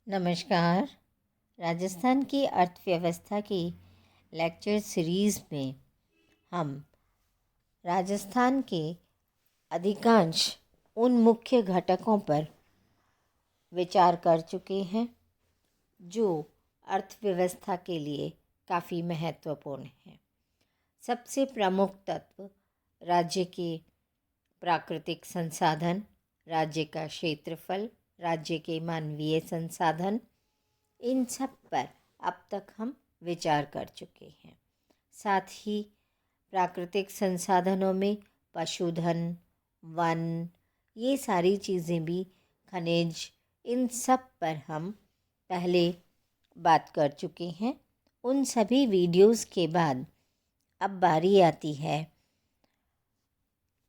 नमस्कार। राजस्थान की अर्थव्यवस्था की लेक्चर सीरीज़ में हम राजस्थान के अधिकांश उन मुख्य घटकों पर विचार कर चुके हैं जो अर्थव्यवस्था के लिए काफ़ी महत्वपूर्ण हैं। सबसे प्रमुख तत्व राज्य के प्राकृतिक संसाधन, राज्य का क्षेत्रफल, राज्य के मानवीय संसाधन, इन सब पर अब तक हम विचार कर चुके हैं। साथ ही प्राकृतिक संसाधनों में पशुधन, वन, ये सारी चीज़ें भी, खनिज, इन सब पर हम पहले बात कर चुके हैं। उन सभी वीडियोस के बाद अब बारी आती है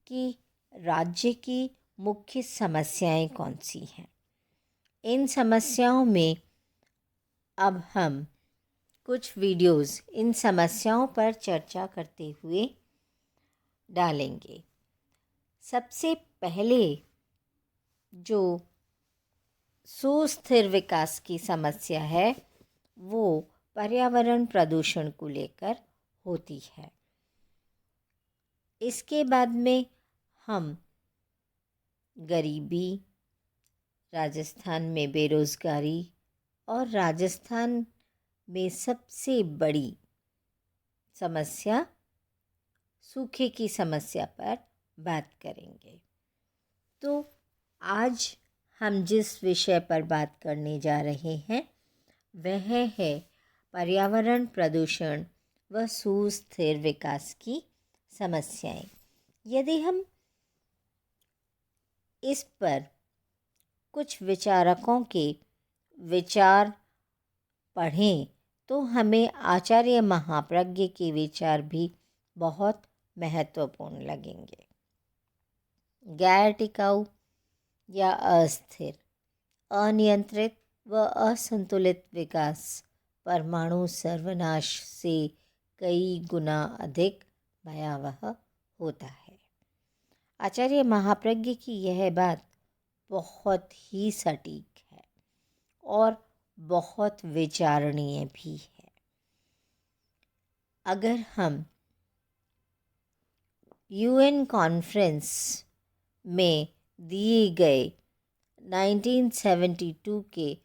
कि राज्य की मुख्य समस्याएं कौन सी हैं। इन समस्याओं में अब हम कुछ वीडियोस इन समस्याओं पर चर्चा करते हुए डालेंगे। सबसे पहले जो सुस्थिर विकास की समस्या है वो पर्यावरण प्रदूषण को लेकर होती है। इसके बाद में हम गरीबी, राजस्थान में बेरोज़गारी और राजस्थान में सबसे बड़ी समस्या सूखे की समस्या पर बात करेंगे। तो आज हम जिस विषय पर बात करने जा रहे हैं वह है पर्यावरण प्रदूषण व सुस्थिर विकास की समस्याएं। यदि हम इस पर कुछ विचारकों के विचार पढ़ें तो हमें आचार्य महाप्रज्ञ के विचार भी बहुत महत्वपूर्ण लगेंगे। गैर टिकाऊ या अस्थिर, अनियंत्रित व असंतुलित विकास परमाणु सर्वनाश से कई गुना अधिक भयावह होता है। आचार्य महाप्रज्ञ की यह बात बहुत ही सटीक है और बहुत विचारणीय भी है। अगर हम यूएन कॉन्फ्रेंस में दिए गए 1972 के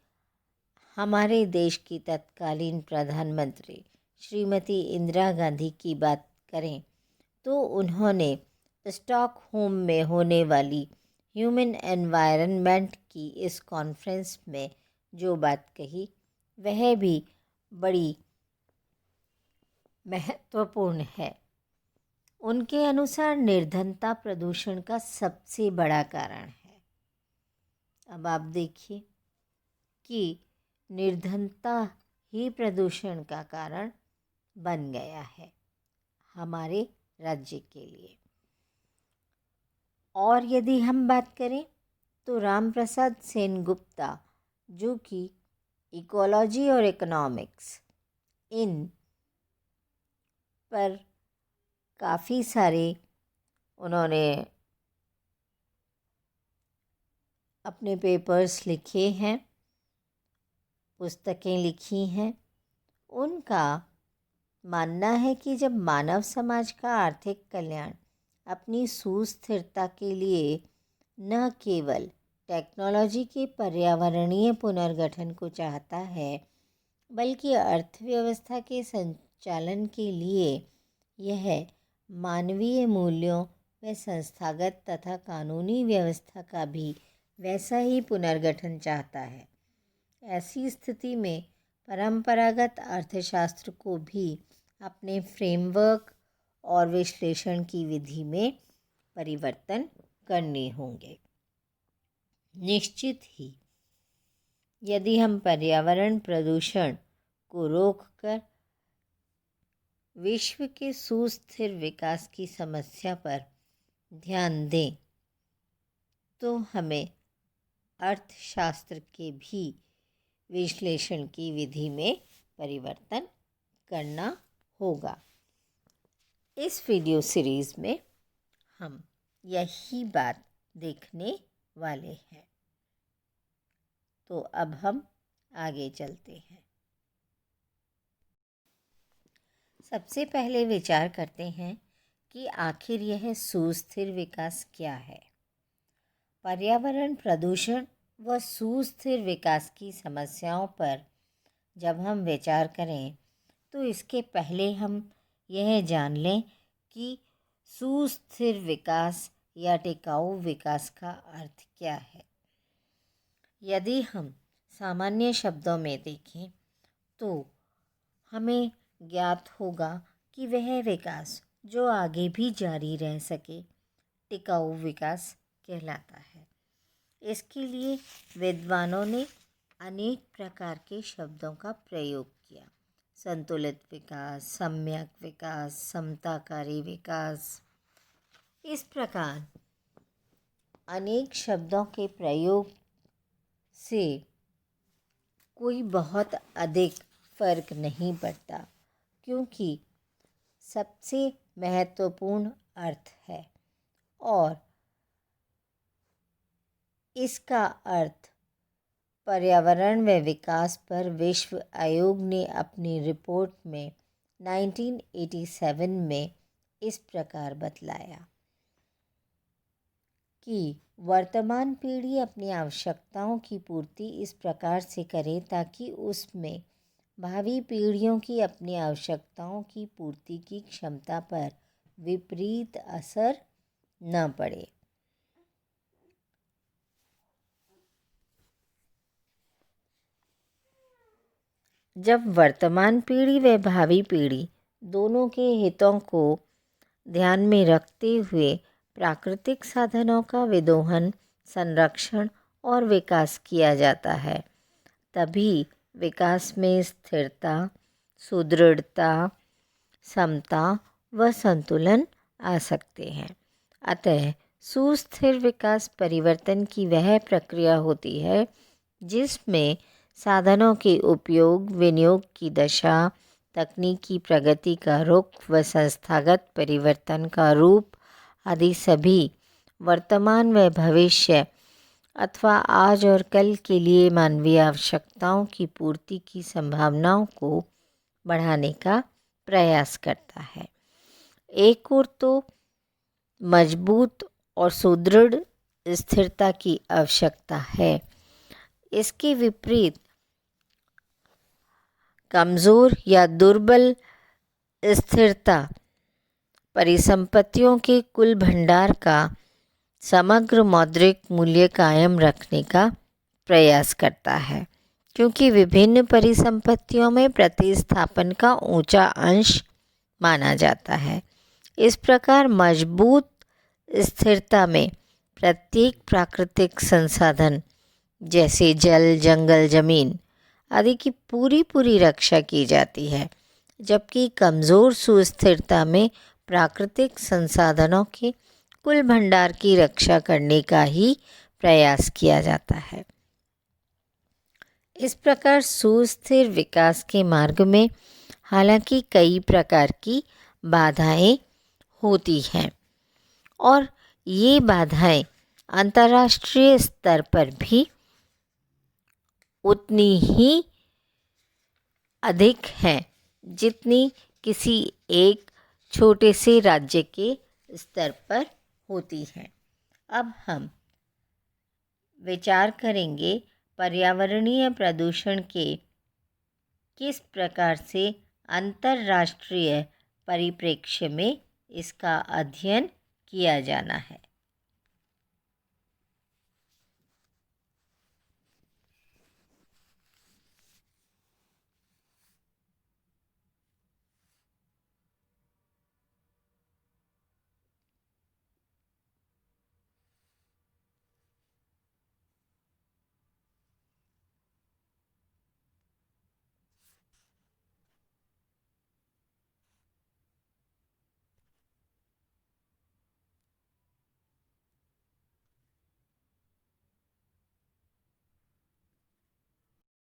हमारे देश की तत्कालीन प्रधानमंत्री श्रीमती इंदिरा गांधी की बात करें तो उन्होंने स्टॉकहोम में होने वाली ह्यूमन एनवायरनमेंट की इस कॉन्फ्रेंस में जो बात कही वह भी बड़ी महत्वपूर्ण है। उनके अनुसार निर्धनता प्रदूषण का सबसे बड़ा कारण है। अब आप देखिए कि निर्धनता ही प्रदूषण का कारण बन गया है हमारे राज्य के लिए। और यदि हम बात करें तो रामप्रसाद सेनगुप्ता जो कि इकोलॉजी और इकोनॉमिक्स इन पर काफ़ी सारे उन्होंने अपने पेपर्स लिखे हैं, पुस्तकें लिखी हैं। उनका मानना है कि जब मानव समाज का आर्थिक कल्याण अपनी सुस्थिरता के लिए न केवल टेक्नोलॉजी के पर्यावरणीय पुनर्गठन को चाहता है बल्कि अर्थव्यवस्था के संचालन के लिए यह मानवीय मूल्यों व संस्थागत तथा कानूनी व्यवस्था का भी वैसा ही पुनर्गठन चाहता है, ऐसी स्थिति में परंपरागत अर्थशास्त्र को भी अपने फ्रेमवर्क और विश्लेषण की विधि में परिवर्तन करने होंगे। निश्चित ही यदि हम पर्यावरण प्रदूषण को रोककर विश्व के सुस्थिर विकास की समस्या पर ध्यान दें तो हमें अर्थशास्त्र के भी विश्लेषण की विधि में परिवर्तन करना होगा। इस वीडियो सीरीज़ में हम यही बात देखने वाले हैं। तो अब हम आगे चलते हैं। सबसे पहले विचार करते हैं कि आखिर यह सुस्थिर विकास क्या है। पर्यावरण प्रदूषण व सुस्थिर विकास की समस्याओं पर जब हम विचार करें तो इसके पहले हम यह जान लें कि सुस्थिर विकास या टिकाऊ विकास का अर्थ क्या है। यदि हम सामान्य शब्दों में देखें तो हमें ज्ञात होगा कि वह विकास जो आगे भी जारी रह सके टिकाऊ विकास कहलाता है। इसके लिए विद्वानों ने अनेक प्रकार के शब्दों का प्रयोग किया। संतुलित विकास, सम्यक विकास, समताकारी विकास। इस प्रकार अनेक शब्दों के प्रयोग से कोई बहुत अधिक फर्क नहीं पड़ता, क्योंकि सबसे महत्वपूर्ण अर्थ है और इसका अर्थ पर्यावरण व विकास पर विश्व आयोग ने अपनी रिपोर्ट में 1987 में इस प्रकार बतलाया कि वर्तमान पीढ़ी अपनी आवश्यकताओं की पूर्ति इस प्रकार से करे ताकि उसमें भावी पीढ़ियों की अपनी आवश्यकताओं की पूर्ति की क्षमता पर विपरीत असर न पड़े। जब वर्तमान पीढ़ी व भावी पीढ़ी दोनों के हितों को ध्यान में रखते हुए प्राकृतिक साधनों का विदोहन, संरक्षण और विकास किया जाता है, तभी विकास में स्थिरता, सुदृढ़ता, समता व संतुलन आ सकते हैं। अतः सुस्थिर विकास परिवर्तन की वह प्रक्रिया होती है जिसमें साधनों के उपयोग, विनियोग की दशा, तकनीकी प्रगति का रुख व संस्थागत परिवर्तन का रूप आदि सभी वर्तमान व भविष्य अथवा आज और कल के लिए मानवीय आवश्यकताओं की पूर्ति की संभावनाओं को बढ़ाने का प्रयास करता है। एक ओर तो मजबूत और सुदृढ़ स्थिरता की आवश्यकता है, इसके विपरीत कमज़ोर या दुर्बल स्थिरता परिसंपत्तियों के कुल भंडार का समग्र मौद्रिक मूल्य कायम रखने का प्रयास करता है, क्योंकि विभिन्न परिसंपत्तियों में प्रतिस्थापन का ऊंचा अंश माना जाता है। इस प्रकार मजबूत स्थिरता में प्रत्येक प्राकृतिक संसाधन जैसे जल, जंगल, जमीन आदि की पूरी रक्षा की जाती है, जबकि कमज़ोर सुस्थिरता में प्राकृतिक संसाधनों के कुल भंडार की रक्षा करने का ही प्रयास किया जाता है। इस प्रकार सुस्थिर विकास के मार्ग में हालांकि कई प्रकार की बाधाएं होती हैं और ये बाधाएं अंतर्राष्ट्रीय स्तर पर भी उतनी ही अधिक हैं जितनी किसी एक छोटे से राज्य के स्तर पर होती हैं। अब हम विचार करेंगे पर्यावरणीय प्रदूषण के किस प्रकार से अंतर्राष्ट्रीय परिप्रेक्ष्य में इसका अध्ययन किया जाना है।